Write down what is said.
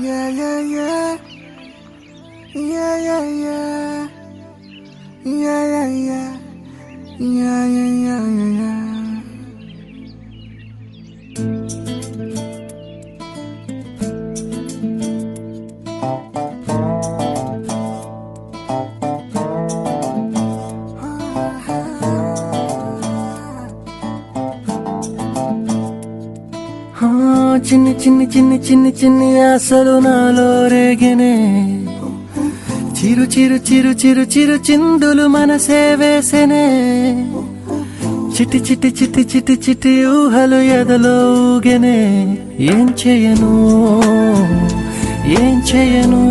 Yeah, yeah, yeah. Yeah, yeah, yeah. Yeah, yeah, yeah. Yeah, yeah, yeah, yeah, yeah. చిన్ని చిన్ని చిన్ని చిన్ని చిన్ని ఆశలు నాలో రేగినే చిరు చిరు చిరు చిరు చిరు చిందులు మనసే వేసెనే చిటి చిటి చిటి చిటి చిటి ఊహలు ఎదలో ఊగెనే ఏం చేయను ఏం చేయను